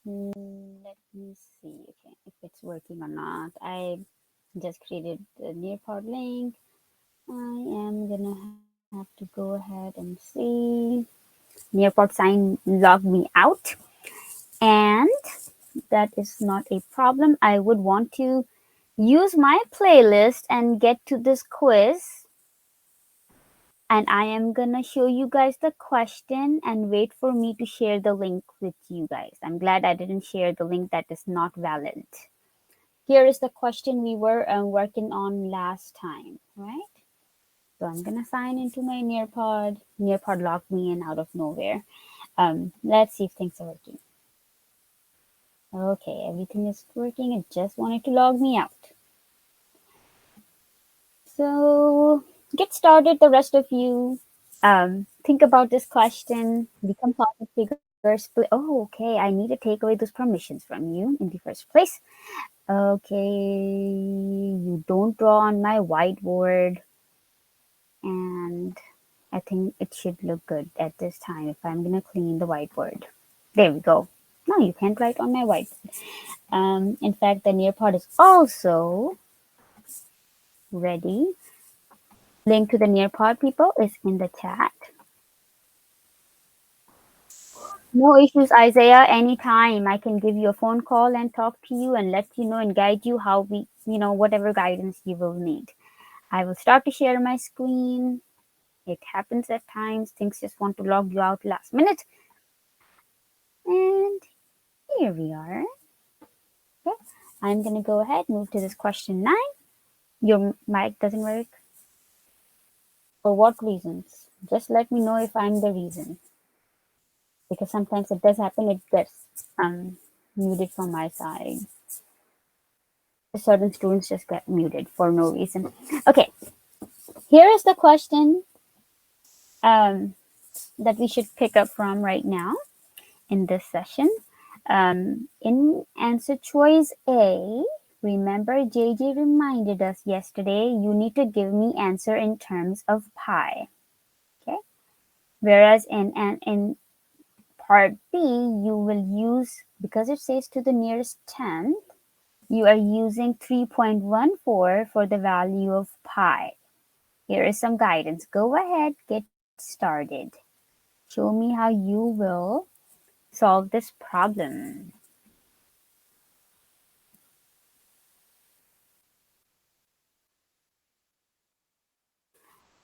Let me see if it's working or not. I just created the Nearpod link. I am gonna have to go ahead and see. Nearpod sign logged me out, and that is not a problem. I would want to use my playlist and get to this quiz. And I am gonna show you guys the question and wait for me to share the link with you guys. I'm glad I didn't share the link that is not valid. Here is the question we were working on last time, right? So I'm gonna sign into my Nearpod. Nearpod logged me in out of nowhere. Let's see if things are working. Okay, everything is working. It just wanted to log me out. So get started, the rest of you. Think about this question. Become positive figures. Oh, okay. I need to take away those permissions from you in the first place. Okay, you don't draw on my whiteboard, and I think it should look good at this time if I'm gonna clean the whiteboard. There we go. No, you can't write on my whiteboard. In fact, the Nearpod is also ready. Link to the Nearpod people is in the chat. No issues, Isaiah. Anytime I can give you a phone call and talk to you and let you know and guide you how whatever guidance you will need. I will start to share my screen. It happens at times. Things just want to log you out last minute. And here we are. Okay. I'm going to go ahead, move to this question 9. Your mic doesn't work. For what reasons? Just let me know if I'm the reason. Because sometimes it does happen, it gets muted from my side. Certain students just get muted for no reason. Okay, here is the question that we should pick up from right now in this session. In answer choice A, remember JJ reminded us yesterday, you need to give me answer in terms of pi. Okay, whereas in part B, you will use, because it says to the nearest 10th, you are using 3.14 for the value of pi. Here is some guidance. Go ahead, get started. Show me how you will solve this problem.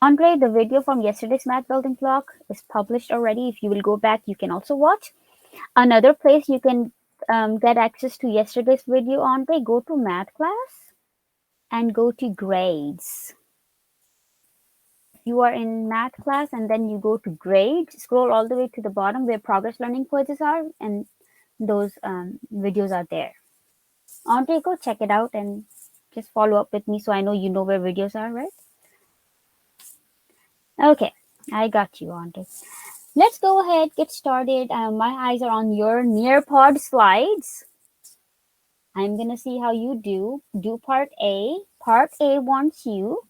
Andre, the video from yesterday's math building block is published already. If you will go back, you can also watch. Another place you can get access to yesterday's video, Andre, go to math class and go to grades. You are in math class and then you go to grades, scroll all the way to the bottom where progress learning quizzes are, and those videos are there. Andre, go check it out and just follow up with me so I know you know where videos are, right? Okay, I got you, Andre. Let's go ahead, get started. My eyes are on your Nearpod slides. I'm going to see how you do. Do part A. Part A wants you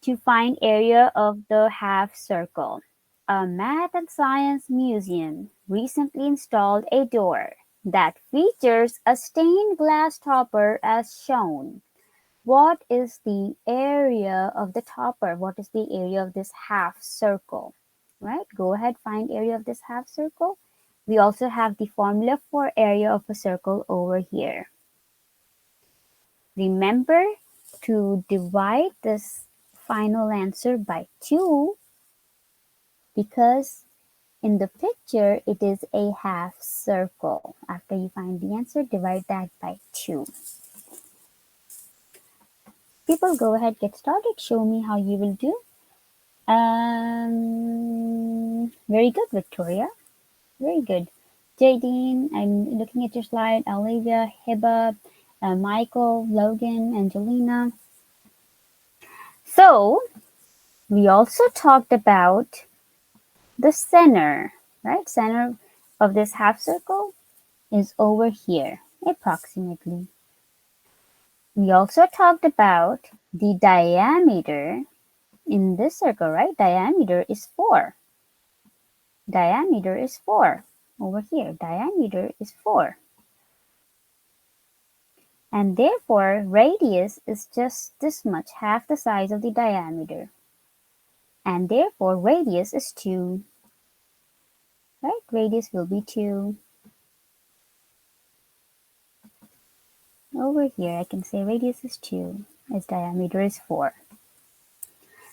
to find area of the half circle. A math and science museum recently installed a door that features a stained glass topper as shown. What is the area of the topper? What is the area of this half circle? Right? Go ahead, find area of this half circle. We also have the formula for area of a circle over here. Remember to divide this final answer by 2 because in the picture it is a half circle. After you find the answer, divide that by 2. People, go ahead, get started. Show me how you will do. Very good, Victoria. Very good. Jadine, I'm looking at your slide. Olivia, Hiba, Michael, Logan, Angelina. So, we also talked about the center, right? Center of this half circle is over here, approximately. We also talked about the diameter in this circle, right? Diameter is 4. Diameter is 4. over here. Diameter is 4. And therefore, radius is just this much, half the size of the diameter. And therefore, radius is 2. Right? Radius will be 2. Over here, I can say radius is 2, as diameter is 4.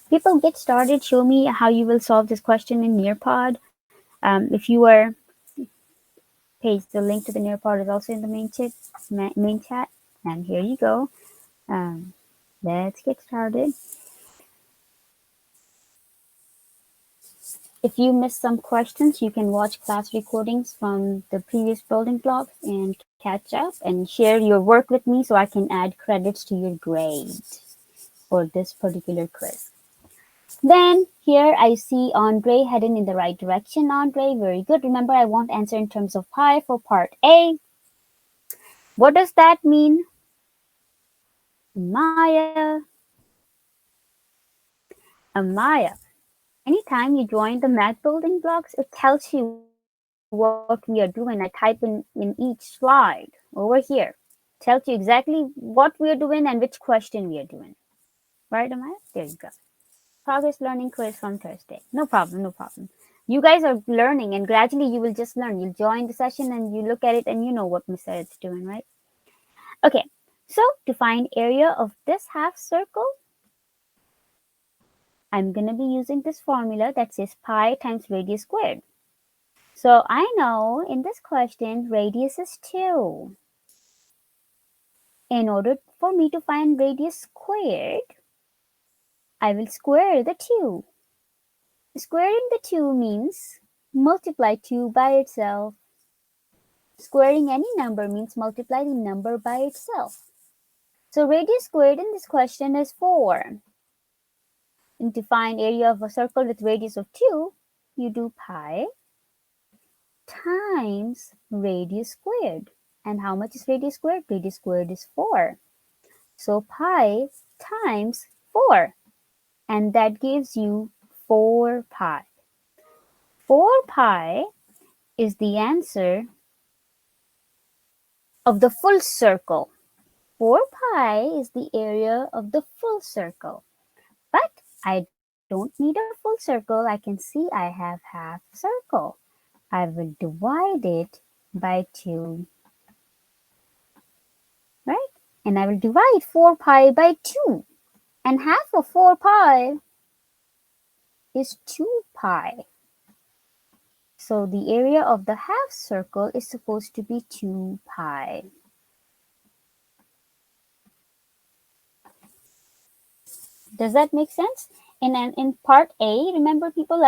People, get started. Show me how you will solve this question in Nearpod. If you are, paste the link to the Nearpod is also in the main chat. And here you go. Let's get started. If you missed some questions, you can watch class recordings from the previous building blocks and catch up and share your work with me so I can add credits to your grade for this particular quiz. Then here I see Andre heading in the right direction. Andre, very good. Remember, I want answer in terms of pi for part A. What does that mean? Amaya. Amaya. Anytime you join the math building blocks, it tells you what we are doing. I type in each slide over here. Tells you exactly what we are doing and which question we are doing. Right, Amaya? There you go. Progress learning quiz from Thursday. No problem, no problem. You guys are learning and gradually you will just learn. You'll join the session and you look at it and you know what Miss Ed's doing, right? Okay, so to find area of this half circle, I'm going to be using this formula that says pi times radius squared. So I know in this question, radius is 2. In order for me to find radius squared, I will square the 2. Squaring the 2 means multiply 2 by itself. Squaring any number means multiply the number by itself. So radius squared in this question is 4. And to find area of a circle with radius of 2, you do pi times radius squared. And how much is radius squared? Radius squared is 4. So pi times 4. And that gives you 4 pi. 4 pi is the answer of the full circle. 4 pi is the area of the full circle. But I don't need a full circle. I can see I have half circle. I will divide it by 2. Right? And I will divide 4 pi by 2. And half of 4 pi is 2 pi. So the area of the half circle is supposed to be 2 pi. Does that make sense? And in part A, remember people,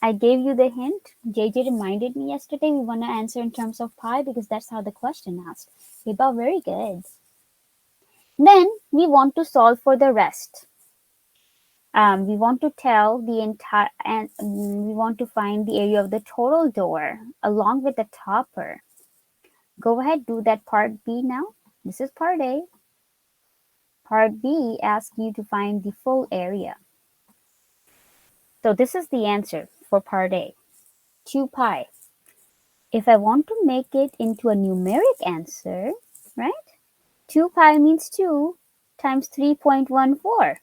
I gave you the hint. JJ reminded me yesterday we want to answer in terms of pi because that's how the question asked. Hiba, very good. Then we want to solve for the rest. We want to tell the entire, and we want to find the area of the total door along with the topper. Go ahead, do that part B now. This is part A. Part B asks you to find the full area. So this is the answer for part A, 2 pi. If I want to make it into a numeric answer, right? 2 pi means 2 times 3.14.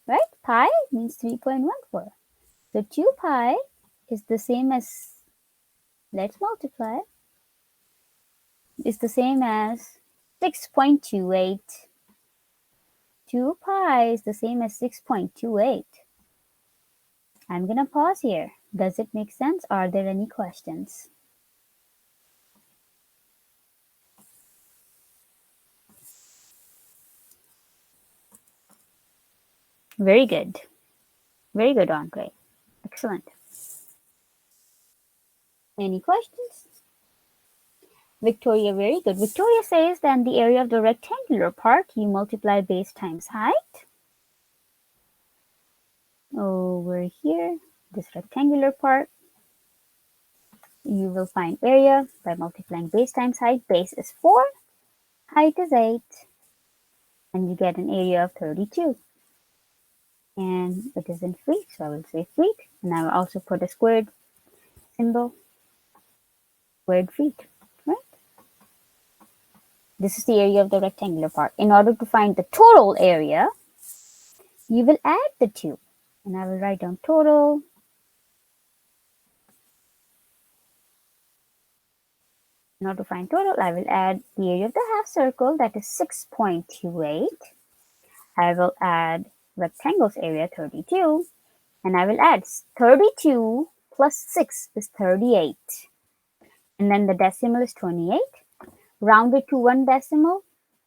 Right? Pi means 3.14. So 2 pi is the same as, let's multiply, is the same as 6.28. 2 pi is the same as 6.28. I'm going to pause here. Does it make sense? Are there any questions? Very good. Very good, Andre. Excellent. Any questions? Victoria, very good. Victoria says then the area of the rectangular part, you multiply base times height. Over here, this rectangular part, you will find area by multiplying base times height. Base is 4, height is 8, and you get an area of 32. And it is in feet, so I will say feet, and I will also put a squared symbol, squared feet, right? This is the area of the rectangular part. In order to find the total area, you will add the two. And I will write down total. In order to find total, I will add the area of the half circle, that is 6.28. I will add rectangle's area, 32. And I will add 32 plus 6 is 38. And then the decimal is 28. Rounded to one decimal,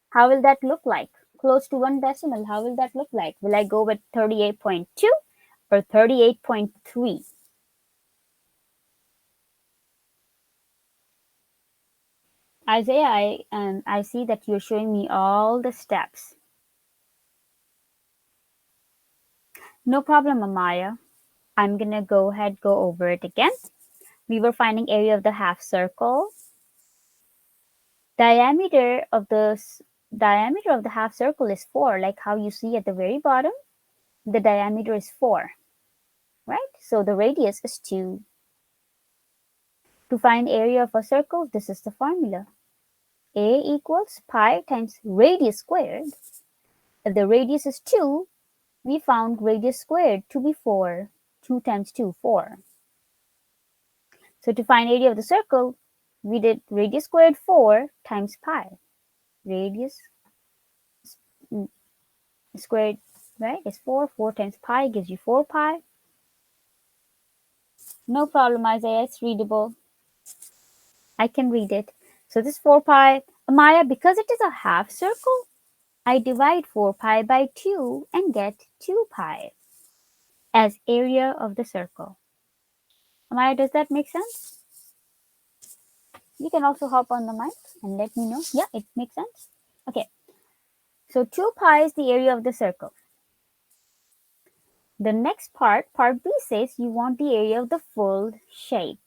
how will that look like? Close to one decimal, how will that look like? Will I go with 38.2 or 38.3? Isaiah, I see that you're showing me all the steps. No problem, Amaya. I'm gonna go over it again. We were finding area of the half circle. Diameter of the half circle is 4, like how you see at the very bottom. The diameter is 4, right? So the radius is 2. To find area of a circle, this is the formula. A equals pi times radius squared. If the radius is 2, we found radius squared to be 4. 2 times 2, 4. So to find area of the circle, we did radius squared 4 times pi. Radius squared, right, is 4. 4 times pi gives you 4 pi. No problem, Isaiah, it's readable. I can read it. So this 4 pi, Amaya, because it is a half circle, I divide 4 pi by 2 and get 2 pi as area of the circle. Amaya, does that make sense? You can also hop on the mic and let me know. Yeah, it makes sense. Okay. So 2 pi is the area of the circle. The next part B says you want the area of the full shape.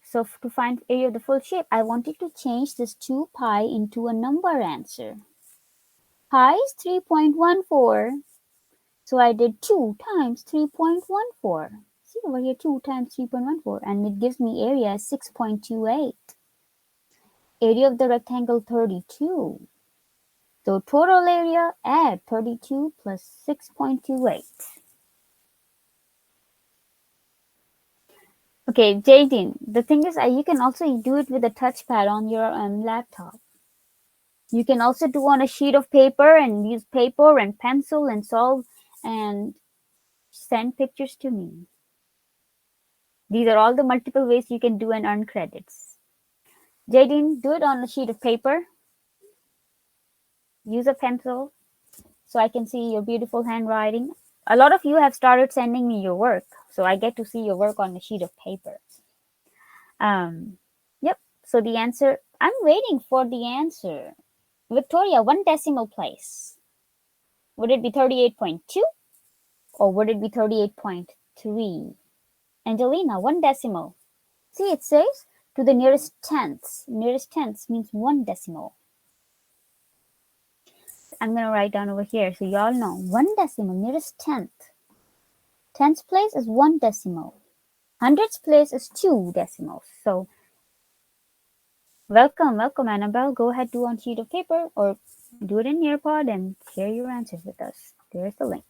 So to find area of the full shape, I wanted to change this 2 pi into a number answer. Pi is 3.14. So I did 2 times 3.14. See over here, 2 times 3.14, and it gives me area 6.28. Area of the rectangle 32. So total area, add 32 plus 6.28. Okay, Jaden, the thing is you can also do it with a touchpad on your laptop. You can also do on a sheet of paper and use paper and pencil and solve and send pictures to me. These are all the multiple ways you can do and earn credits. Jaden, do it on a sheet of paper. Use a pencil so I can see your beautiful handwriting. A lot of you have started sending me your work, so I get to see your work on a sheet of paper. Yep, so the answer, I'm waiting for the answer. Victoria, one decimal place. Would it be 38.2 or would it be 38.3? Angelina, one decimal. See, it says to the nearest tenths. Nearest tenths means one decimal. I'm going to write down over here so y'all know. One decimal, nearest tenth. Tenths place is one decimal. Hundredths place is 2 decimals. So welcome, Annabelle. Go ahead, do on sheet of paper or do it in Nearpod and share your answers with us. There's the link.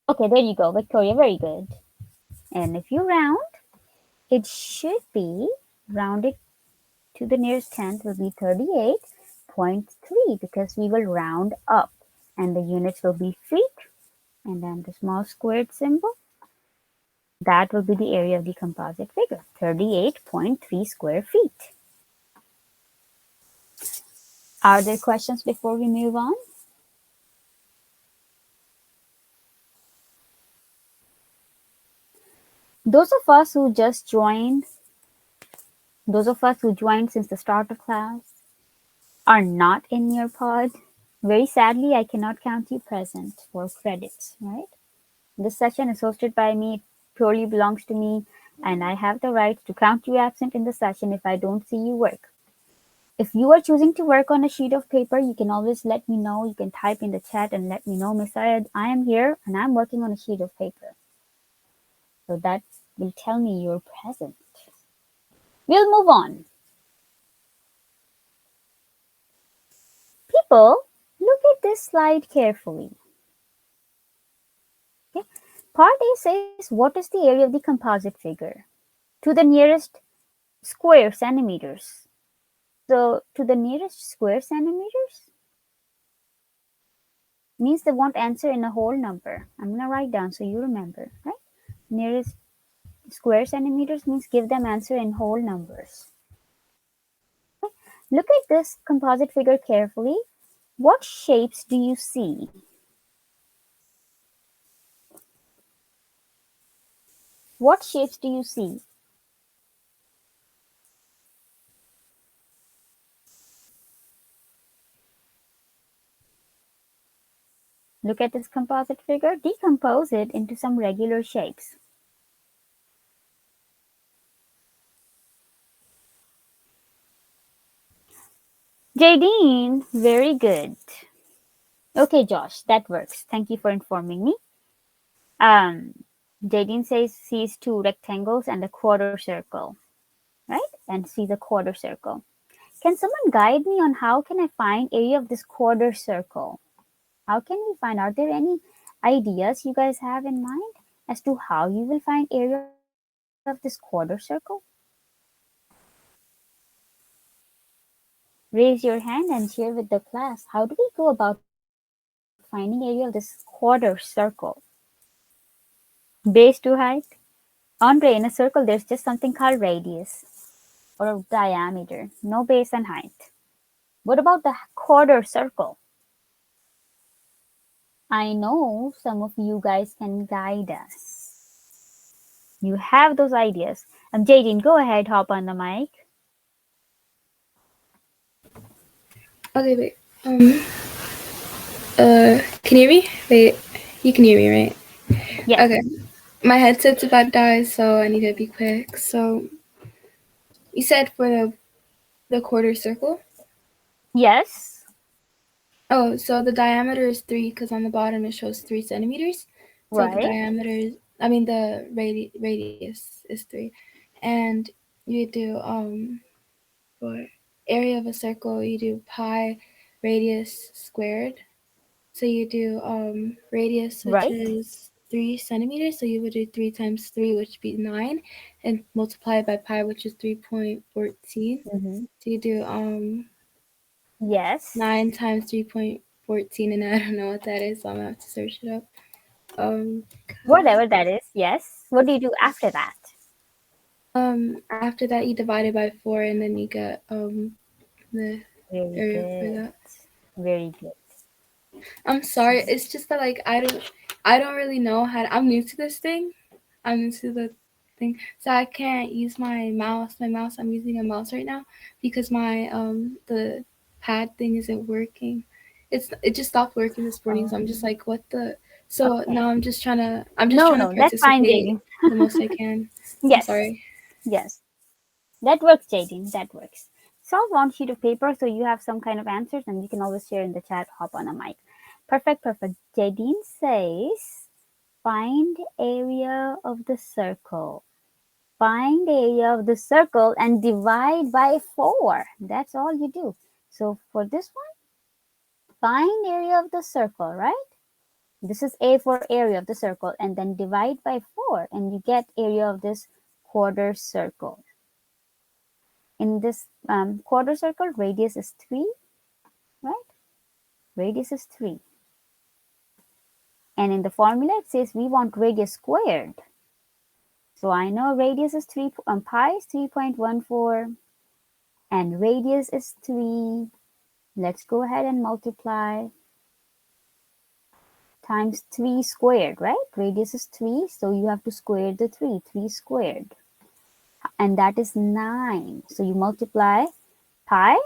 Okay, there you go, Victoria. Very good. And if you round, it should be rounded to the nearest tenth will be 38.3 because we will round up and the units will be feet and then the small squared symbol. That will be the area of the composite figure, 38.3 square feet. Are there questions before we move on? Those of us who just joined, since the start of class are not in Nearpod, very sadly, I cannot count you present for credits, right? This session is hosted by me, it purely belongs to me, and I have the right to count you absent in the session if I don't see you work. If you are choosing to work on a sheet of paper, you can always let me know. You can type in the chat and let me know, Miss Syed, I am here and I'm working on a sheet of paper. So that will tell me you're present. We'll move on. People, look at this slide carefully. Okay. Part A says, what is the area of the composite figure? To the nearest square centimeters. So to the nearest square centimeters means they want answer in a whole number. I'm going to write down so you remember, right? Nearest square centimeters means give them answer in whole numbers. Look at this composite figure carefully. What shapes do you see? What shapes do you see? Look at this composite figure. Decompose it into some regular shapes. Jadine, very good. Okay, Josh, that works. Thank you for informing me. Jadine says sees two rectangles and a quarter circle, right? And sees a quarter circle. Can someone guide me on how can I find area of this quarter circle? How can we find? Are there any ideas you guys have in mind as to how you will find area of this quarter circle? Raise your hand and share with the class. How do we go about finding area of this quarter circle? Base to height? Andre, in a circle, there's just something called radius or diameter, no base and height. What about the quarter circle? I know some of you guys can guide us. You have those ideas. Jadine, go ahead, hop on the mic. Okay, wait. Can you hear me? Wait, you can hear me, right? Yes. Okay. My headset's about to die, so I need to be quick. So, you said for the quarter circle? Yes. Oh, so the diameter is 3 because on the bottom it shows 3 centimeters. So the Right. diameter is, I mean, the radius is 3. And you do, for area of a circle, you do pi radius squared. So you do radius, which Right. is 3 centimeters. So you would do 3 times 3, which would be 9, and multiply it by pi, which is 3.14. Mm-hmm. So you do Yes. 9 times 3.14, and I don't know what that is, so I'm gonna have to search it up. Um, Whatever that is. Yes. What do you do after that? After that, you divide it by 4, and then you get the Very area for good. that. Very good. I'm sorry, it's just that like I don't really know how to, I'm new to this thing. I'm new to the thing. So I can't use my mouse. I'm using a mouse right now because my the pad thing isn't working. It just stopped working this morning, so I'm just Um, like, what the, so okay. now I'm just No, trying to no, that's fine, participate Jadine. the most I can. I'm Yes. sorry. Yes. That works, Jadine. That works. Solve one sheet of paper so you have some kind of answers and you can always share in the chat, hop on a mic. Perfect, perfect. Jadine says, find area of the circle. Find area of the circle and divide by 4. That's all you do. So for this one, find area of the circle, right? This is A for area of the circle, and then divide by 4 and you get area of this quarter circle. In this quarter circle, radius is 3, right? Radius is 3. And in the formula, it says we want radius squared. So I know radius is 3, pi is 3.14, and radius is 3. Let's go ahead and multiply times 3 squared, right? Radius is 3, so you have to square the 3, 3 squared. And that is 9. So you multiply pi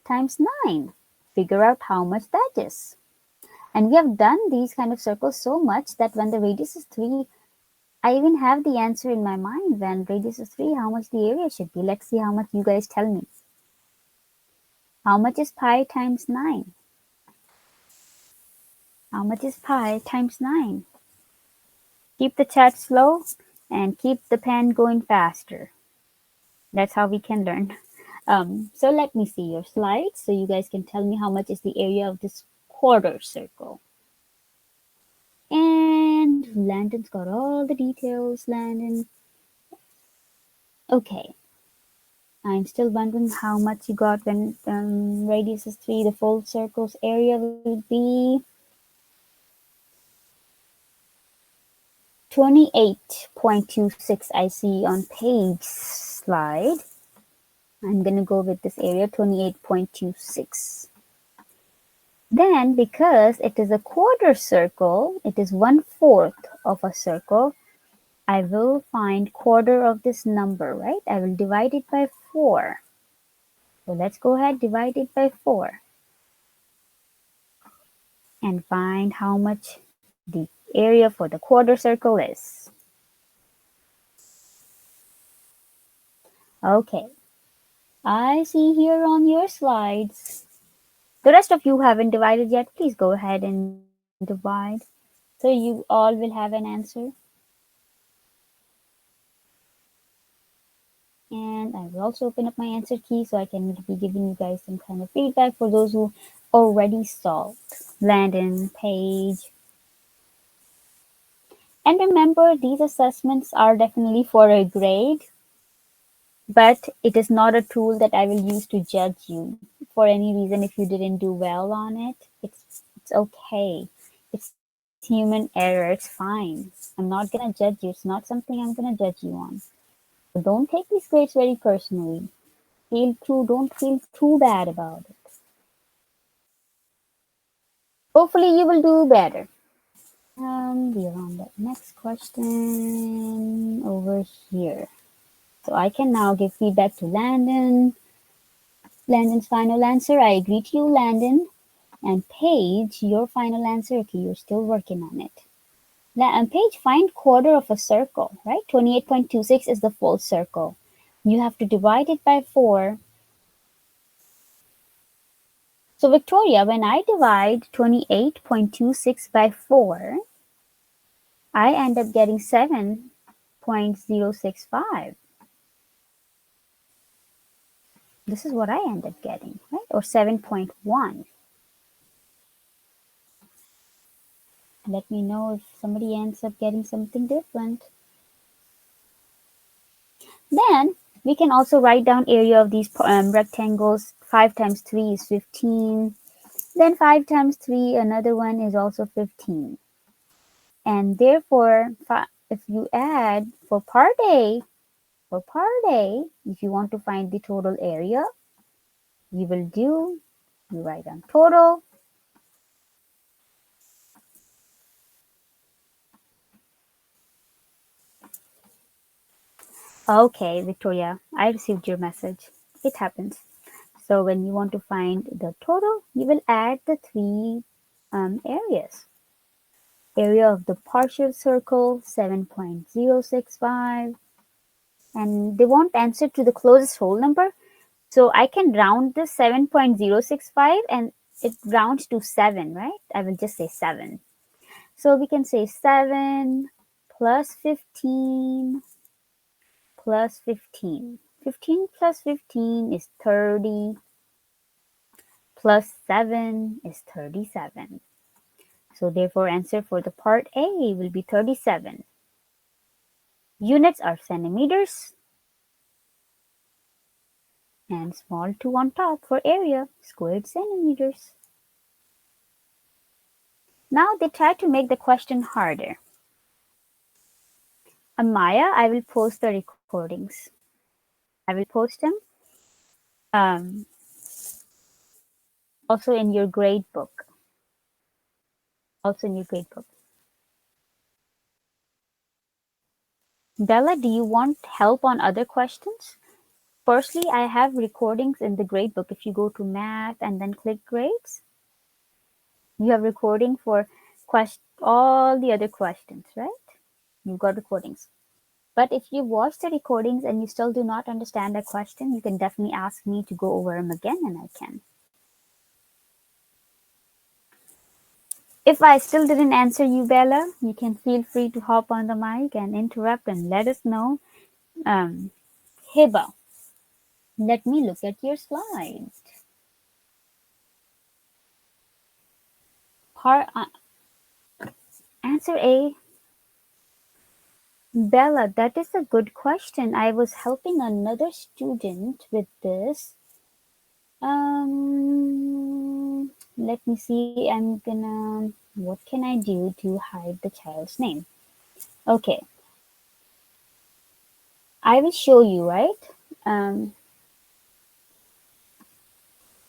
times 9. Figure out how much that is. And we have done these kind of circles so much that when the radius is 3, I even have the answer in my mind. When radius is 3, how much the area should be. Let's see how much you guys tell me. How much is pi times 9? How much is pi times 9? Keep the chat slow. and keep the pen going faster. That's how we can learn. So let me see your slides so you guys can tell me how much is the area of this quarter circle. And Landon's got all the details, Landon. Okay, I'm still wondering how much you got when radius is 3. The full circle's area will be 28.26. I see on page slide. I'm going to go with this area, 28.26. Then, because it is a quarter circle, it is 1/4 of a circle, I will find quarter of this number, right? I will divide it by 4. So let's go ahead, divide it by 4 and find how much the area for the quarter circle is. Okay, I see here on your slides. The rest of you haven't divided yet. Please go ahead and divide. So you all will have an answer. And I will also open up my answer key so I can be giving you guys some kind of feedback for those who already solved. Landon, Paige. And remember, these assessments are definitely for a grade, but it is not a tool that I will use to judge you for any reason. If you didn't do well on it, it's okay. It's human error. It's fine. I'm not gonna judge you. It's not something I'm gonna judge you on. So don't take these grades very personally. Don't feel too bad about it. Hopefully you will do better. We are on the next question over here. So I can now give feedback to Landon. Landon's final answer. I agree to you, Landon. And Paige, your final answer. Okay, you're still working on it. And Paige, find quarter of a circle, right? 28.26 is the full circle. You have to divide it by 4. So Victoria, when I divide 28.26 by 4, I end up getting 7.065. This is what I end up getting, right? Or 7.1. Let me know if somebody ends up getting something different. Then we can also write down area of these rectangles. 5 times 3 is 15. Then 5 times 3, another one is also 15. And therefore, if you add for part A, if you want to find the total area, you write down total. Okay, Victoria, I received your message. It happens. So when you want to find the total, you will add the 3 areas. Area of the partial circle, 7.065. And they want answer to the closest whole number. So I can round this 7.065 and it rounds to 7, right? I will just say 7. So we can say 7 plus 15 plus 15. 15 plus 15 is 30. Plus 7 is 37. So therefore answer for the part A will be 37. Units are centimeters. And small 2 on top for area, squared centimeters. Now they try to make the question harder. Amaya, I will post the recordings. I will post them also in your grade book. Bella, do you want help on other questions? Firstly, I have recordings in the grade book. If you go to math and then click grades, you have recording for all the other questions, right? You've got recordings. But if you watch the recordings and you still do not understand a question, you can definitely ask me to go over them again and I can. If I still didn't answer you, Bella, you can feel free to hop on the mic and interrupt and let us know. Um, Hiba, let me look at your slide. Answer A. Bella, that is a good question. I was helping another student with this. Let me see. What can I do to hide the child's name? Okay, I will show you, right? Um,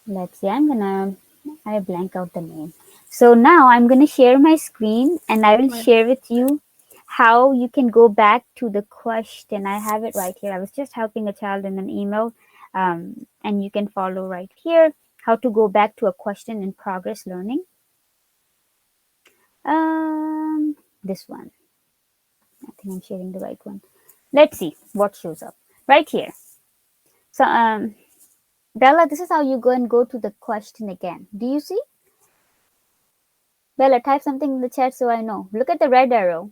let's see. I blank out the name. So now I'm gonna share my screen and I will Right. share with you how you can go back to the question. I have it right here. I was just helping a child in an email, and you can follow right here how to go back to a question in progress learning. This one. I think I'm sharing the right one. Let's see what shows up right here. So, Bella, this is how you go to the question again. Do you see? Bella, type something in the chat so I know. Look at the red arrow,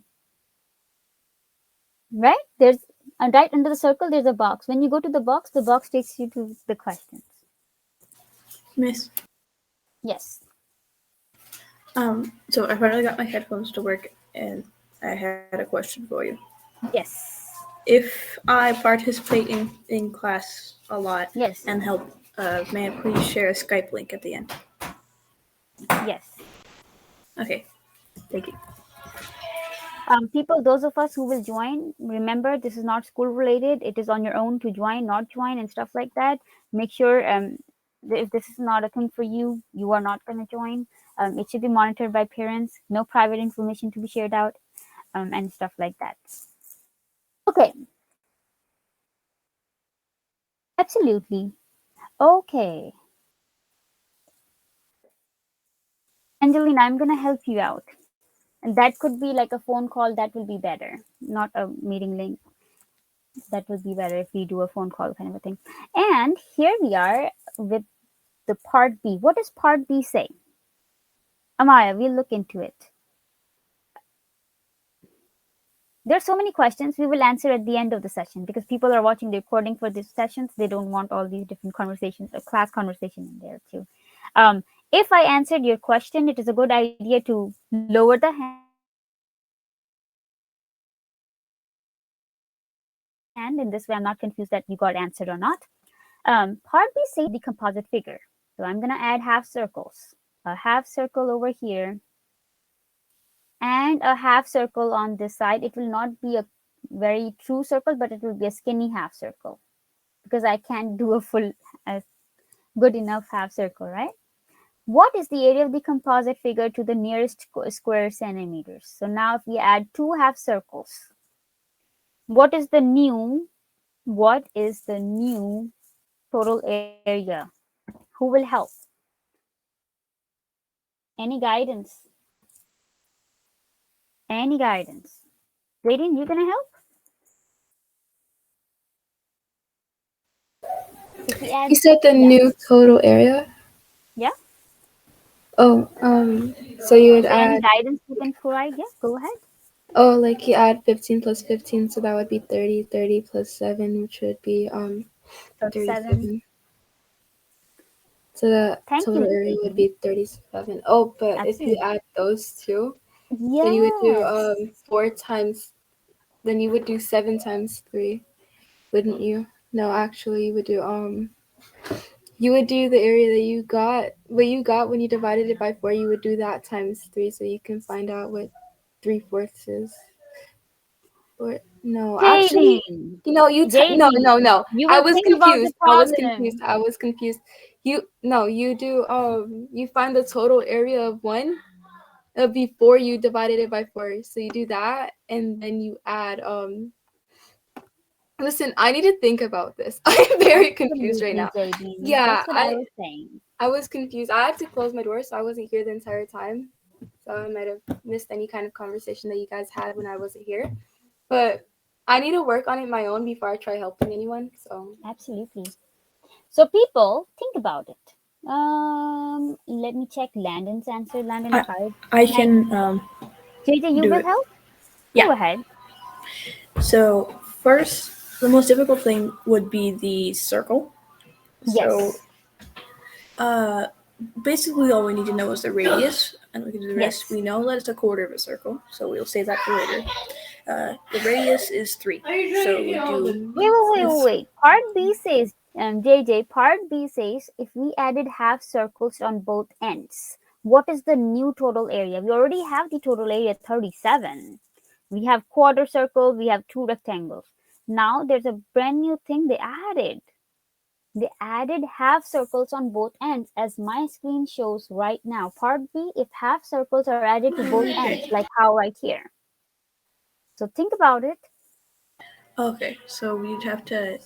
right? There's right under the circle, there's a box. When you go to the box takes you to the questions. Miss. Yes. So I finally got my headphones to work, and I had a question for you. Yes. If I participate in class a lot Yes. and help, may I please share a Skype link at the end? Yes. Okay, thank you. People, those of us who will join, remember this is not school related. It is on your own to join, not join, and stuff like that. Make sure if this is not a thing for you, you are not going to join. It should be monitored by parents. No private information to be shared out, and stuff like that. Okay, absolutely. Okay, Angelina, I'm going to help you out. And that could be like a phone call. That will be better, not a meeting link. That would be better if we do a phone call kind of a thing. And here we are with the part B. What does part B say? Amaya, we'll look into it. There are so many questions we will answer at the end of the session because people are watching the recording for these sessions. They don't want all these different conversations, class conversation in there too. If I answered your question, it is a good idea to lower the hand. In this way, I'm not confused that you got answered or not. Part B says the composite figure. So I'm going to add half circles. A half circle over here and a half circle on this side. It will not be a very true circle, but it will be a skinny half circle because I can't do a full good enough half circle, right? What is the area of the composite figure to the nearest square centimeters? So now if we add two half circles, what is the new total area? Who will help? Any guidance? Any guidance? Radiant, you gonna help? If we You add, said the yeah, new total area. yeah. Oh, so you would So any add, guidance you can provide? Yeah, go ahead. oh, like you add 15 plus 15, so that would be 30. 30 plus 7, which would be So 7. 37. So the Thank you, total area would Radiant. be 37. Oh, but if you Absolutely. add those two, then you would do Yes. 4 times, then you would do 7 times 3, wouldn't you? No, actually, you would do the area that you got, what you got when you divided it by 4, you would do that times 3 so you can find out what 3/4 is. Or no, actually, Jaden. no, Jaden, no, no. you I will was think about the confused. I was confused. problem. I was confused. You do you find the total area of one before you divided it by 4. So you do that and then you add listen, I need to think about this. I'm very confused right Absolutely, now. Jaden. Yeah, That's what I was saying. I was confused. I had to close my door, so I wasn't here the entire time. So I might have missed any kind of conversation that you guys had when I wasn't here. But I need to work on it my own before I try helping anyone. So Absolutely. So people, think about it. Let me check Landon's answer. Landon, I, Pard. I Can can JJ, you do will it. help? Yeah. Go ahead. So first, the most difficult thing would be the circle. So Yes. basically, all we need to know is the radius, and we can do the rest. Yes. We know that it's a quarter of a circle, so we'll save that for later. The radius is 3. So we do Wait. Part B says, JJ, part B says if we added half circles on both ends, what is the new total area? We already have the total area 37. We have quarter circle, we have 2 rectangles. Now there's a brand new thing they added. They added half circles on both ends, as my screen shows right now. Part B, if half circles are added to both ends, like how right here. So think about it. Okay, so we'd have to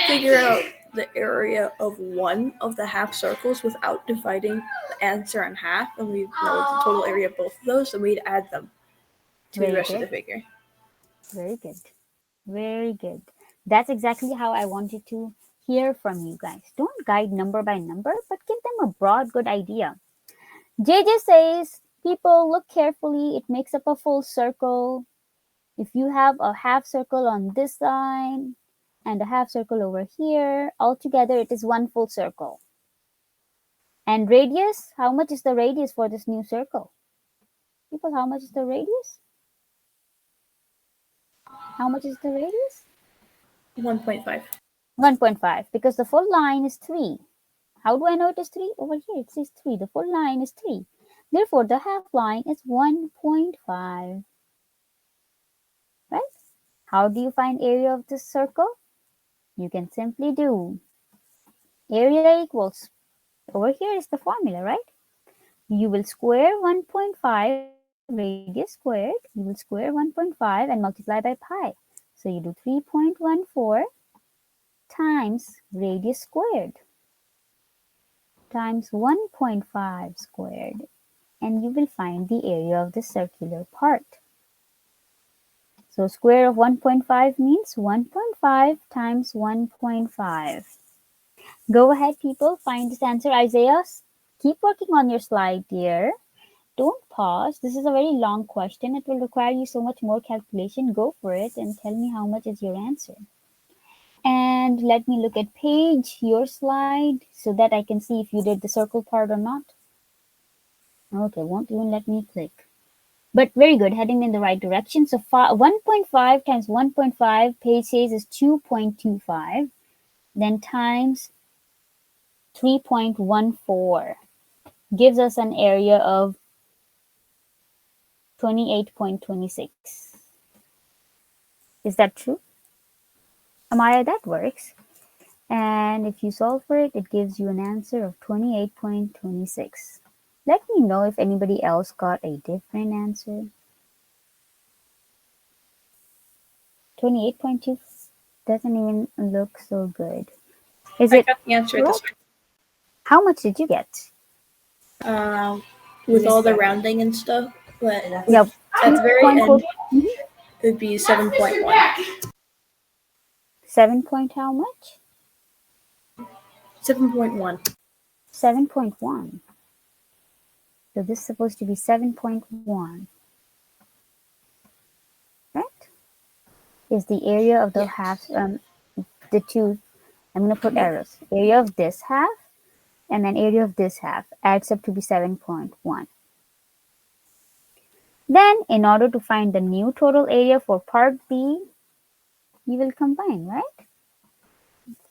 figure out the area of one of the half circles without dividing the answer in half, and we know the total area of both of those, and we'd add them to the Very rest of the good. figure. Very good. Very good. That's exactly how I wanted to hear from you guys. Don't guide number by number, but give them a broad, good idea. JJ says, people look carefully. It makes up a full circle. If you have a half circle on this side and a half circle over here, altogether it is one full circle. And radius, how much is the radius for this new circle? People, how much is the radius? How much is the radius? 1.5. 1.5, because the full line is 3. How do I know it is 3? Over here it says 3. The full line is 3. Therefore, the half line is 1.5. Right? How do you find area of this circle? You can simply do area equals, over here is the formula, right? You will square 1.5, radius squared. You will square 1.5 and multiply by pi. So you do 3.14 times radius squared times 1.5 squared, and you will find the area of the circular part. So square of 1.5 means 1.5 times 1.5. Go ahead, people, find this answer. Isaiah, keep working on your slide, dear. Don't pause. This is a very long question. It will require you so much more calculation. Go for it and tell me how much is your answer. And let me look at Paige, your slide, so that I can see if you did the circle part or not. Okay, won't even let me click. But very good, heading in the right direction. So 1.5 times 1.5, Paige says, is 2.25. Then times 3.14 gives us an area of 28.26. Is that true? Amaya, that works. And if you solve for it, it gives you an answer of 28.26. Let me know if anybody else got a different answer. 28.2 doesn't even look so good. Is I it got the answer at correct? How much did you get? with all the rounding and stuff, but Yeah, at the very 2.4. end, it would be 7.1. 7 point how much? 7.1. 7.1. So this is supposed to be 7.1. Right? Is the area of the half, the two, I'm going to put arrows. Area of this half and then area of this half adds up to be 7.1. Then, in order to find the new total area for part B, you will combine, right?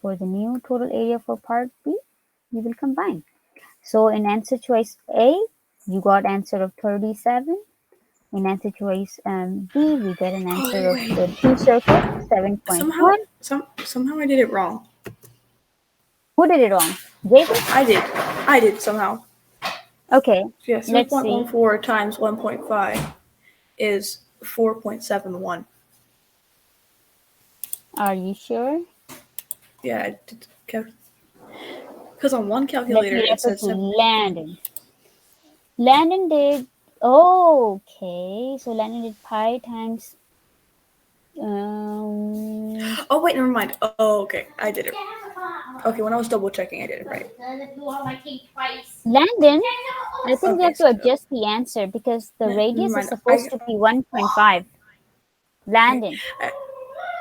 For the new total area for part B, you will combine. So in answer choice A, you got answer of 37. In answer choice B, we get an answer of the two circles, 7.1. Somehow I did it wrong. Who did it wrong? Jason? I did somehow. Okay, Yeah, let's see. 7.14 times 1.5 is 4.71. Are you sure? Yeah, I did. Because on one Let calculator me it refer says to Landon. Landon did, okay, so Landon did pi times, oh wait, never mind. Oh, okay, I did it. Okay, when I was double checking, I did it right. Landon, I think we Okay, have to so adjust the answer because the never radius is mind. supposed to be 1.5. Landon,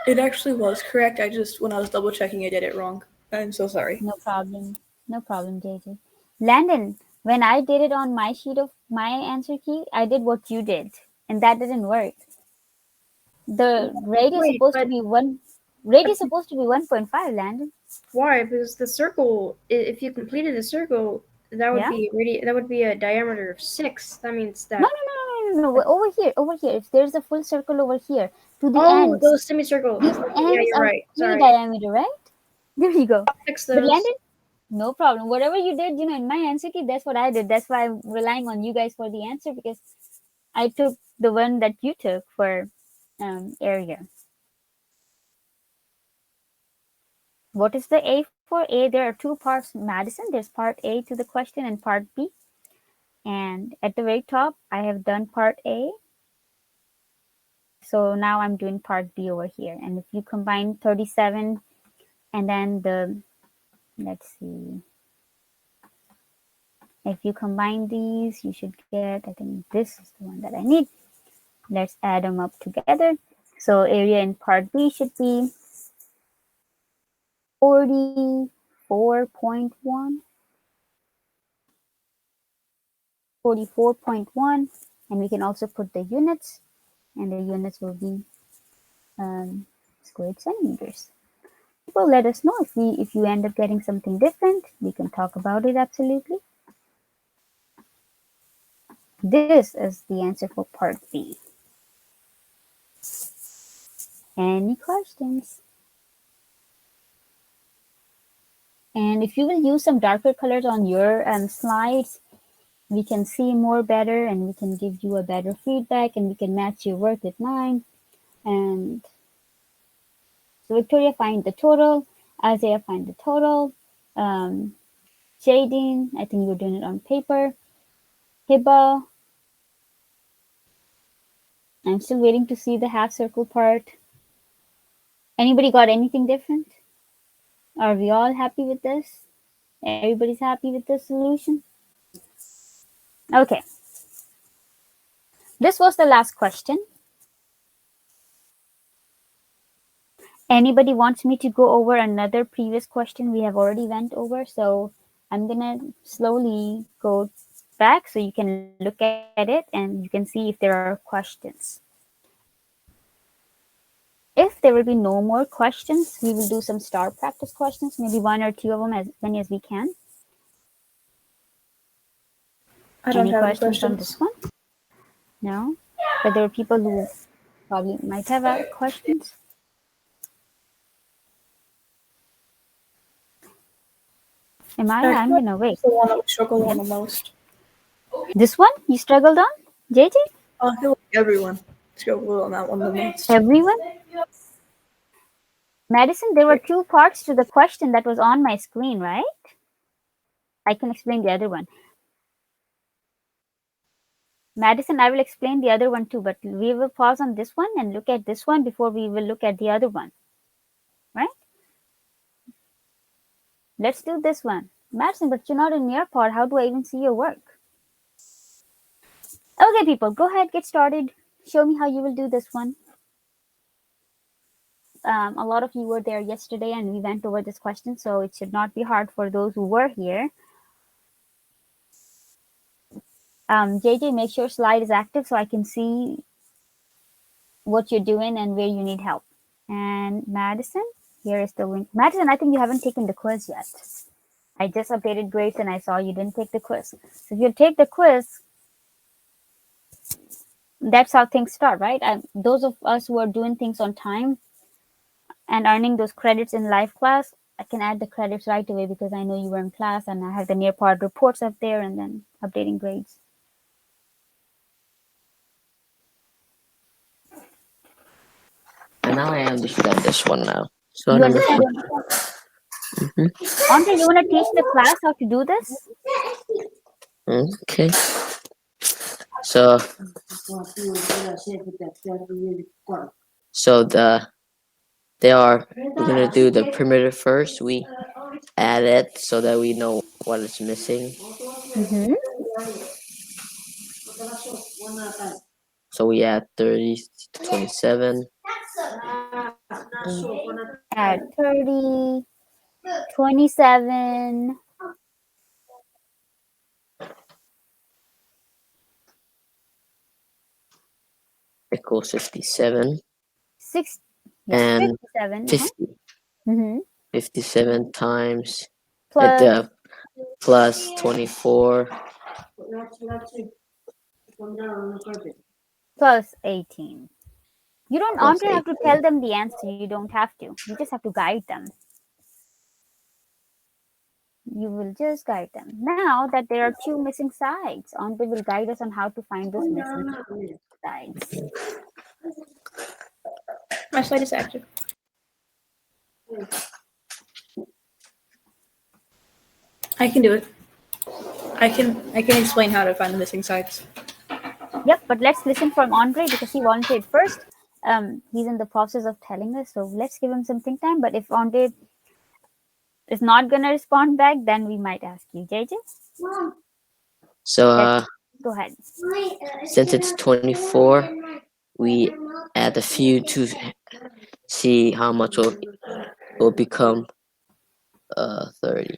It actually was correct. I just, when I was double checking, I did it wrong. I'm so sorry. no problem. No problem, JJ. Landon, when I did it on my sheet of my answer key, I did what you did, and that didn't work. The radius Wait, supposed to but be 1.5, Landon. why? Because the circle, if you completed the circle, that would Yeah? be that would be a diameter of 6. That means No, that. no, no, no, no, no. Over here, over here. If there's a full circle over here, to the Oh, ends. those semicircles. These Okay, yeah, ends you're are right. 3 Sorry. diameter, right? There you go. Fix But those. Landon, no problem. Whatever you did, in my answer key, that's what I did. That's why I'm relying on you guys for the answer because I took the one that you took for area. What is the A for? A, there are two parts, Madison. There's part A to the question and part B. And at the very top, I have done part A. So now I'm doing part B over here. And if you combine 37 and then let's see. If you combine these, you should get, I think this is the one that I need. Let's add them up together. So area in part B should be 44.1. 44.1. And we can also put the units. And the units will be squared centimeters. People, let us know if you end up getting something different. We can talk about it absolutely. This is the answer for part B. Any questions? And if you will use some darker colors on your slides, we can see more better and we can give you a better feedback and we can match your work with mine. And so Victoria, find the total. Isaiah, find the total. Jadine, I think you're doing it on paper. Hiba, I'm still waiting to see the half circle part. Anybody got anything different? Are we all happy with this? Everybody's happy with the solution? Okay. This was the last question. Anybody wants me to go over another previous question we have already went over? So I'm going to slowly go back so you can look at it and you can see if there are questions. If there will be no more questions, we will do some star practice questions, maybe one or two of them, as many as we can. I don't Any have any questions on questions. this one? No? But there are people who probably might have questions. I'm gonna wait. It's the one that we struggled on the most. This one you struggled on, JJ? I feel like everyone struggled on that one the most. Everyone? Madison, there were two parts to the question that was on my screen, right? I can explain the other one. Madison, I will explain the other one too, but we will pause on this one and look at this one before we will look at the other one, right? Let's do this one. Madison, but you're not in Nearpod. How do I even see your work? Okay, people, go ahead, get started. Show me how you will do this one. A lot of you were there yesterday and we went over this question, so it should not be hard for those who were here. JJ, make sure slide is active so I can see what you're doing and where you need help. And Madison, here is the link. Madison, I think you haven't taken the quiz yet. I just updated grades and I saw you didn't take the quiz. So if you take the quiz, that's how things start, right? Those of us who are doing things on time and earning those credits in live class, I can add the credits right away because I know you were in class and I have the Nearpod reports up there and then updating grades. And now I understand this one now. So You number understand? Andre, you want to teach the class how to do this? Okay. So we're gonna do the primitive first. We add it so that we know what is missing. Mm-hmm. So we add 30 to 27. Add 30, 27, equals 57. 6, yes, And 57. 50. Mm-hmm. 57 times Plus, the plus 24 plus 18. You don't, plus Andre, have to 18. tell them the answer. You don't have to. You just have to guide them. You will just guide them. Now that there are 2 missing sides, Andre will guide us on how to find those missing sides. My slide is active. I can do it. I can explain how to find the missing sides. Yep, but let's listen from Andre because he volunteered first. He's in the process of telling us, so let's give him some think time. But if Andre is not gonna respond back, then we might ask you, JJ. So Go ahead. since it's 24, we add a few to see how much will become 30.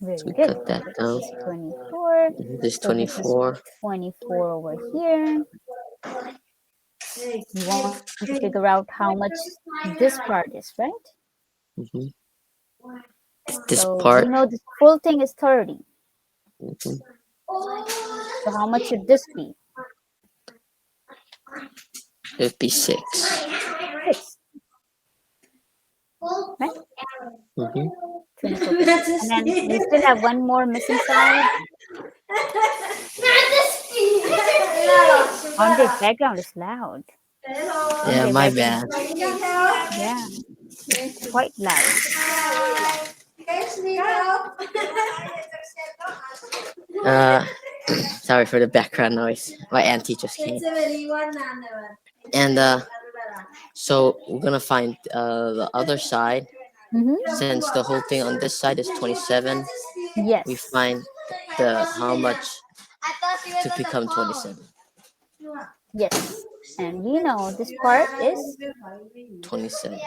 Very So we good. cut that down. 24. This So this is 24. 24 over here. You want to figure out how much this part is, right? Mhm. This So part. you know this full thing is 30. Mhm. So how much should this be? It would be 6. 6. Right? Mhm. 24. And then we still have one more missing side. Andre's background is loud. Yeah, Andre, my background. bad. Yeah, it's quite loud. Sorry for the background noise. My auntie just came. And so we're gonna find the other side. Mm-hmm. Since the whole thing on this side is 27, Yes. we find the how much to become 27. Yes. And we know this part is 27.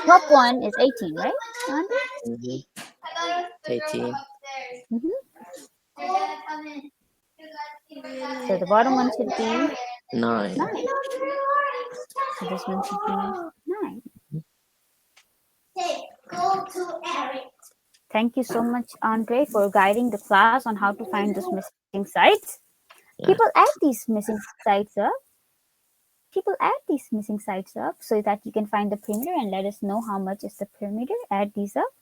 top one is 18, right, Andre? Mm-hmm. 18. Mm-hmm. So the bottom one should be 9. 9. So this one should be 9. Thank you so much, Andre, for guiding the class on how to find those missing sites. Yeah. People add these missing sites up. So that you can find the perimeter and let us know how much is the perimeter. Add these up.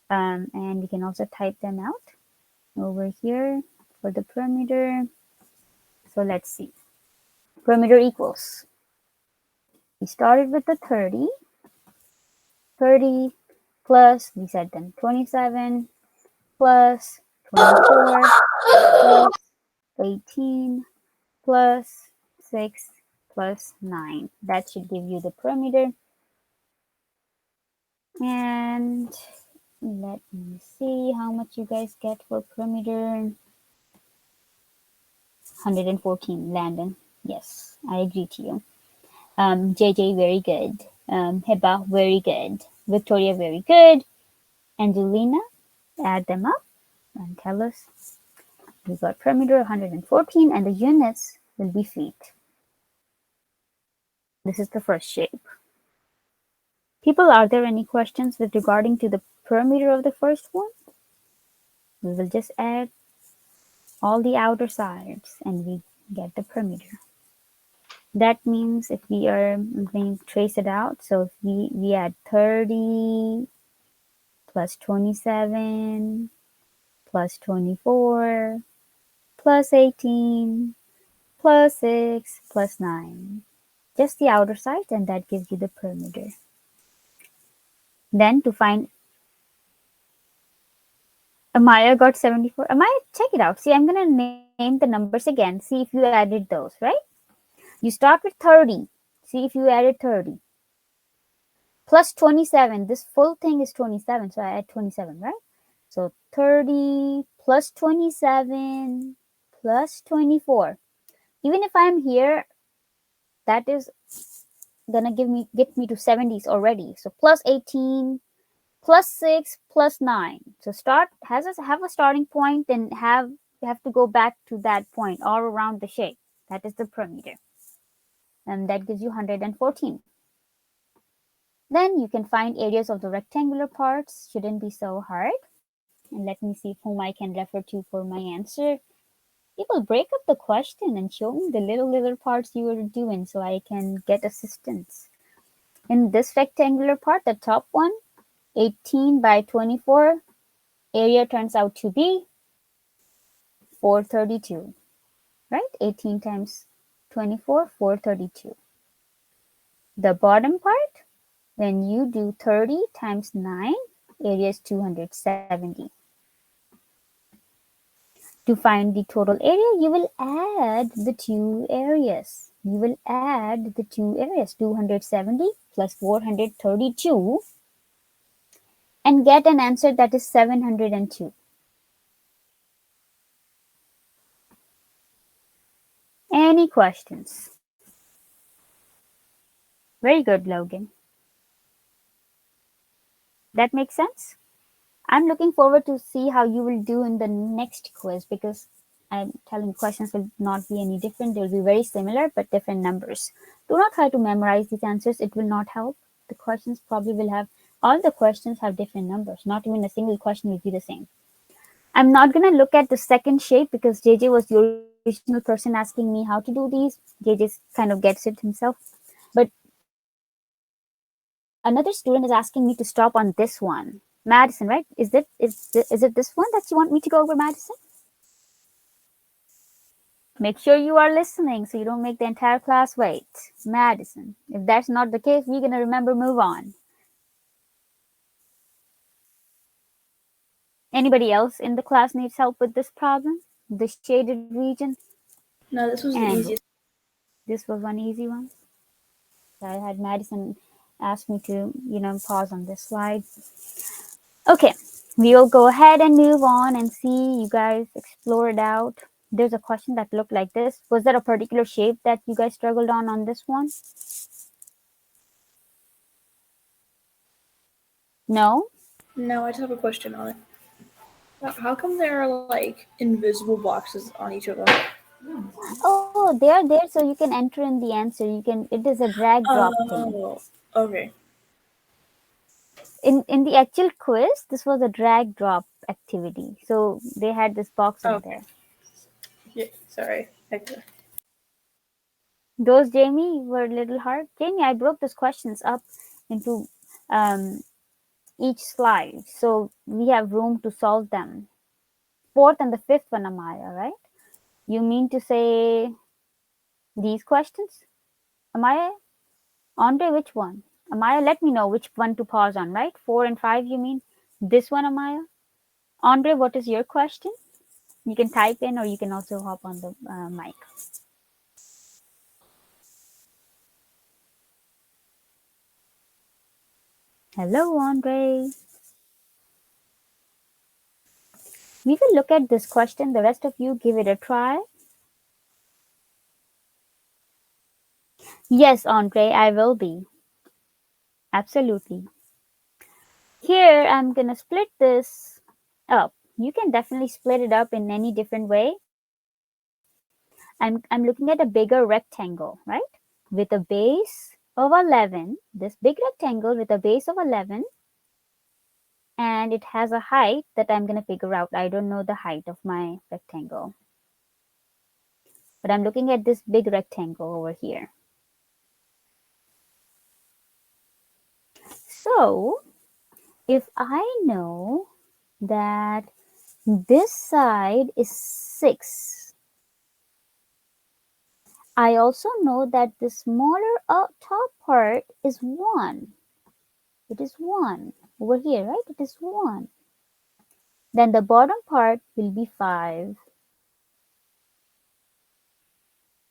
And you can also type them out over here for the perimeter. So let's see. Perimeter equals. We started with the 30. 30 plus, we said then 27 plus 24 plus 18 plus 6 plus 9. That should give you the perimeter. And let me see how much you guys get for perimeter. 114, Landon. Yes, I agree to you. JJ, very good. Heba, very good. Victoria, very good. Angelina, add them up and tell us. We got perimeter 114 and the units will be feet. This is the first shape. People, are there any questions with regarding to the perimeter of the first one? We will just add all the outer sides and we get the perimeter. That means if we are going to trace it out, so if we add 30 plus 27 plus 24 plus 18 plus 6 plus 9. Just the outer side, and that gives you the perimeter. Then to find Amaya got 74. Amaya, check it out. See, I'm going to name the numbers again. See if you added those, right? You start with 30. See if you added 30. plus 27. This full thing is 27, so I add 27, right? So 30 plus 27 plus 24. Even if I'm here, that is gonna get me to 70s already. So plus 18 plus 6 plus 9. So have a starting point and you have to go back to that point all around the shape. That is the perimeter. And that gives you 114. Then you can find areas of the rectangular parts. Shouldn't be so hard. And let me see whom I can refer to for my answer. You will break up the question and show me the little parts you are doing so I can get assistance. In this rectangular part, the top one, 18 by 24, area turns out to be 432, right? 18 times 24, 432. The bottom part, when you do 30 times 9, area is 270. To find the total area, you will add the two areas. 270 plus 432, and get an answer that is 702. Any questions? Very good, Logan. That makes sense? I'm looking forward to see how you will do in the next quiz, because I'm telling questions will not be any different. They'll be very similar, but different numbers. Do not try to memorize these answers. It will not help. The questions probably will have, all the questions have different numbers. Not even a single question will be the same. I'm not going to look at the second shape because JJ was the original person asking me how to do these. JJ kind of gets it himself. But another student is asking me to stop on this one. Madison, right? Is it this one that you want me to go over, Madison? Make sure you are listening so you don't make the entire class wait. Madison, if that's not the case, we're going to remember, move on. Anybody else in the class needs help with this problem? The shaded region? No, this was the And easiest. this was one easy one. I had Madison ask me to, pause on this slide. Okay, we will go ahead and move on and see you guys explore it out. There's a question that looked like this. Was there a particular shape that you guys struggled on this one? No? No, I just have a question on it. How come there are like invisible boxes on each of them? Oh, they are there so you can enter in the answer. It is a drag drop thing. Oh, okay. In the actual quiz, this was a drag drop activity. So they had this box in there. Yeah, sorry. Those, Jamie, were a little hard. Jamie, I broke those questions up into each slide, so we have room to solve them. Fourth and the fifth one, Amaya, right? You mean to say these questions? Amaya? Andre, which one? Amaya, let me know which one to pause on, right? 4 and 5, you mean? This one, Amaya? Andre, what is your question? You can type in or you can also hop on the mic. Hello, Andre. We will look at this question. The rest of you give it a try. Yes, Andre, I will be. Absolutely. Here, I'm going to split this up. You can definitely split it up in any different way. I'm looking at a bigger rectangle, right? With a base of 11, this big rectangle with a base of 11, and it has a height that I'm going to figure out. I don't know the height of my rectangle. But I'm looking at this big rectangle over here. So, if I know that this side is 6, I also know that the smaller top part is 1. It is 1 over here, right? It is 1. Then the bottom part will be 5.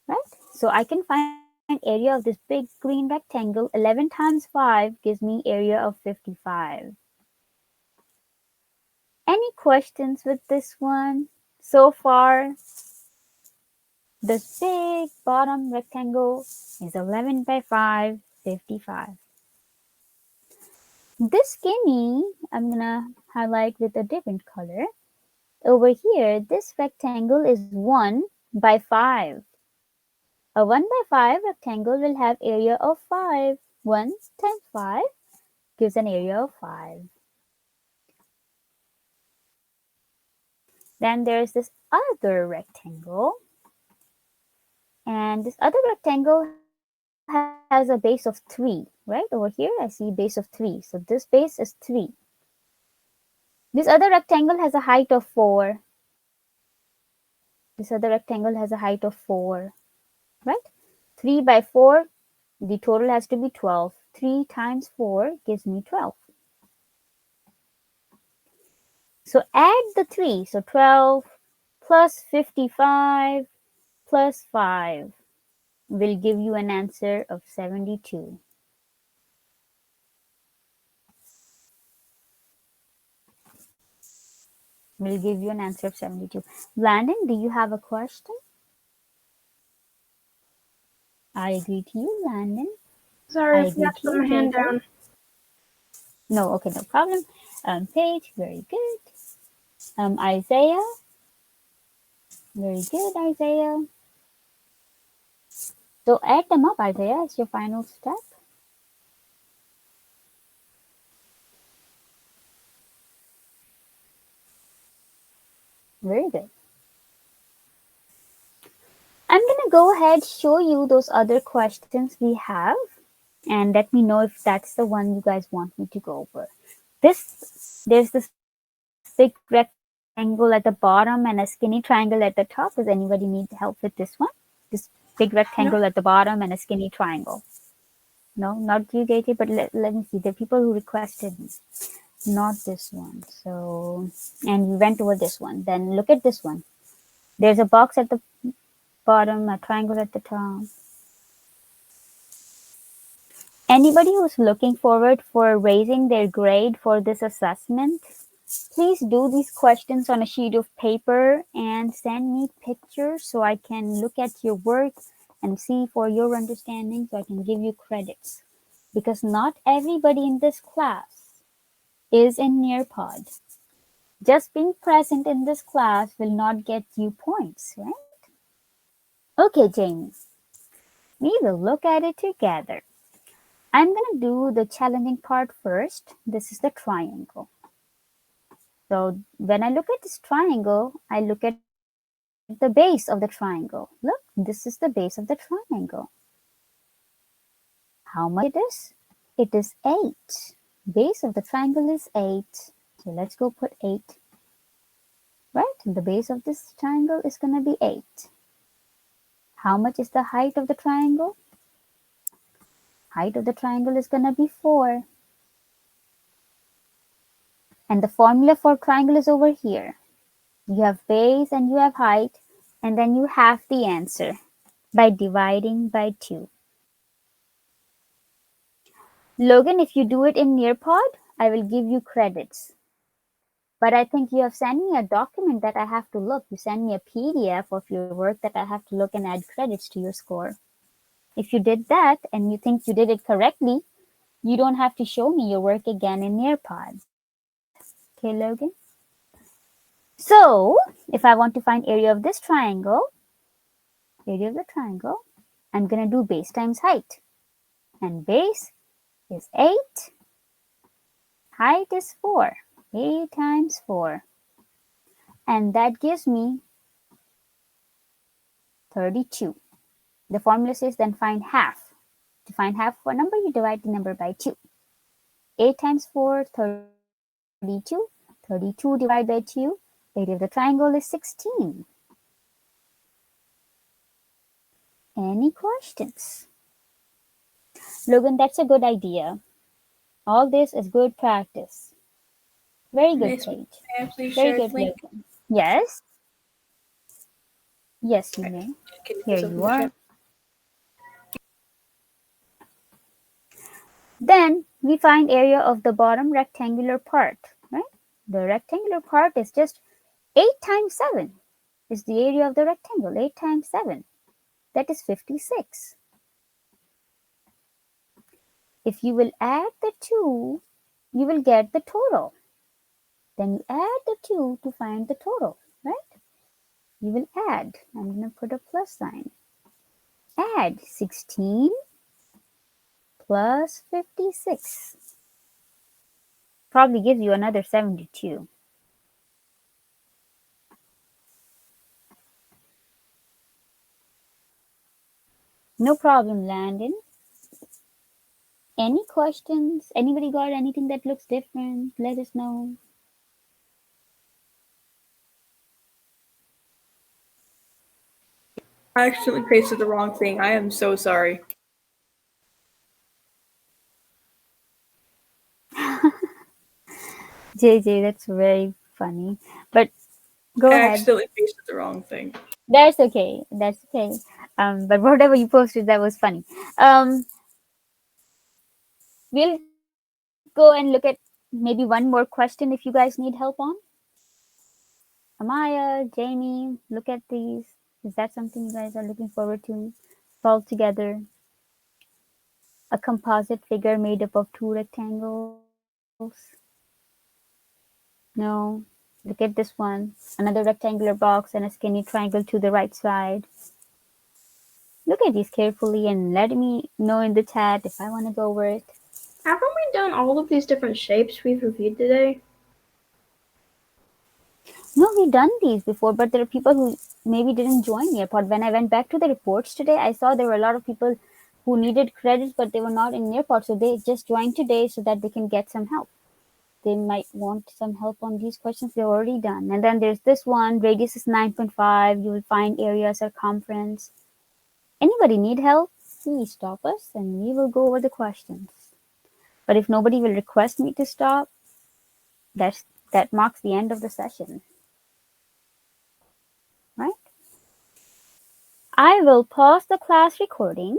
Right? So I can find the area of this big green rectangle, 11 times 5 gives me area of 55. Any questions with this one so far? This big bottom rectangle is 11 by 5, 55. This skinny, I'm gonna highlight with a different color. Over here, this rectangle is 1 by 5. A 1 by 5 rectangle will have area of 5. 1 times 5 gives an area of 5. Then there's this other rectangle. And this other rectangle has a base of 3, right? Over here, I see base of 3. So this base is 3. This other rectangle has a height of 4. This other rectangle has a height of 4, right? 3 by 4, the total has to be 12. 3 times 4 gives me 12. So add the 3. So 12 plus 55 plus 5 will give you an answer of 72. Will give you an answer of 72. Landon, do you have a question? I agree to you, Landon. Sorry, I I agree forgot to to put you, my hand Jacob. down. No, okay, no problem. Paige, very good. Isaiah, very good, Isaiah. So add them up, Isaiah, as your final step. Very good. I'm going to go ahead, show you those other questions we have, and let me know if that's the one you guys want me to go over. There's this big rectangle at the bottom and a skinny triangle at the top. Does anybody need help with this one? This big rectangle at the bottom and a skinny triangle. No, not you, JT, but let me see. The people who requested me. Not this one. So, and we went over this one. Then look at this one. There's a box at the bottom, a triangle at the top. Anybody who's looking forward for raising their grade for this assessment, please do these questions on a sheet of paper and send me pictures so I can look at your work and see for your understanding so I can give you credits. Because not everybody in this class is in Nearpod. Just being present in this class will not get you points, right? Okay, Jamie. We will look at it together. I'm going to do the challenging part first. This is the triangle. So when I look at this triangle, I look at the base of the triangle. Look, this is the base of the triangle. How much it is? It is 8. Base of the triangle is 8. So let's go put 8. Right? The base of this triangle is going to be 8. How much is the height of the triangle? Height of the triangle is going to be 4. And the formula for triangle is over here. You have base and you have height, and then you have the answer by dividing by 2. Logan, if you do it in Nearpod, I will give you credits. But I think you have sent me a document that I have to look. You send me a PDF of your work that I have to look and add credits to your score. If you did that and you think you did it correctly, you don't have to show me your work again in Nearpod. Okay, Logan? So, if I want to find area of this triangle, I'm going to do base times height. And base is 8. Height is 4. 8 times 4. And that gives me 32. The formula says then find half. To find half of a number, you divide the number by 2. 8 times 4, 32. 32 divided by 2. Area of the triangle is 16. Any questions? Logan, that's a good idea. All this is good practice. Very good, Miss, Paige. may I please Very share good, the link? Logan. Yes? Yes, you may. Can you Here please open you the are. chat? Then we find area of the bottom rectangular part, right? The rectangular part is just 8 times 7 is the area of the rectangle. 8 times 7, that is 56. If you will add the 2, you will get the total. Then you add the 2 to find the total, right? You will add. I'm going to put a plus sign. Add 16 plus 56. Probably gives you another 72. No problem, Landon. Any questions? Anybody got anything that looks different? Let us know. I accidentally pasted the wrong thing. I am so sorry. JJ, that's very funny. But go I ahead. accidentally pasted the wrong thing. That's okay. That's okay. But whatever you posted, that was funny. We'll go and look at maybe one more question if you guys need help on. Amaya, Jamie, look at these. Is that something you guys are looking forward to solve together? A composite figure made up of 2 rectangles. No. Look at this one. Another rectangular box and a skinny triangle to the right side. Look at these carefully and let me know in the chat if I want to go over it. Haven't we done all of these different shapes we've reviewed today? No, we've done these before, but there are people who maybe didn't join Nearpod. When I went back to the reports today, I saw there were a lot of people who needed credits, but they were not in Nearpod. So they just joined today so that they can get some help. They might want some help on these questions they've already done. And then there's this one, radius is 9.5. You will find area, circumference. Anybody need help? Please stop us and we will go over the questions. But if nobody will request me to stop, that marks the end of the session. Right? I will pause the class recording